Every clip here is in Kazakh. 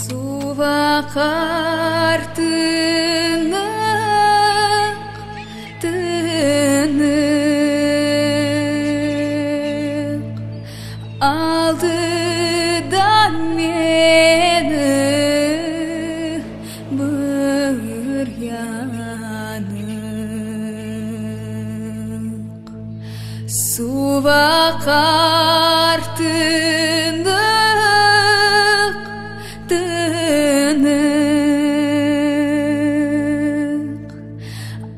Суға қартынық тынық алдыдан мені бір янық суға қартынық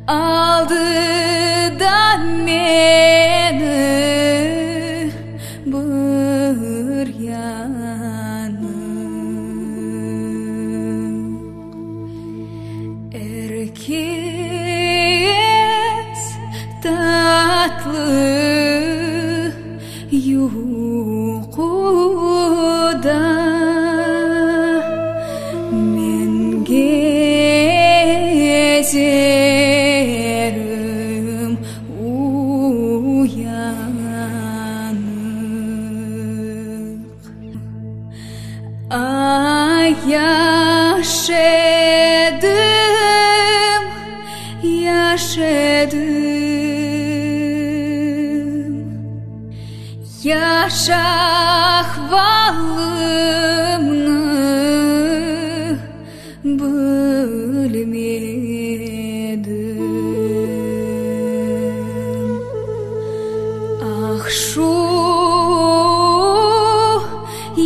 алдыдан мені бір янық әркез татлы ұйқыда мен кезерім уянық яшедім яшақвалымны білмедім ақшу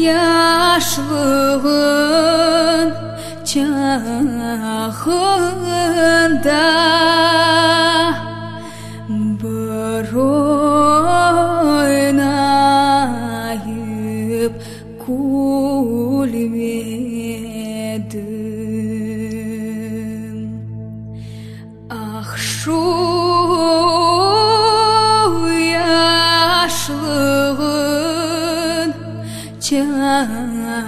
яшылығын чағында бір ойнайып күлмедім ақшу яшылығын чағында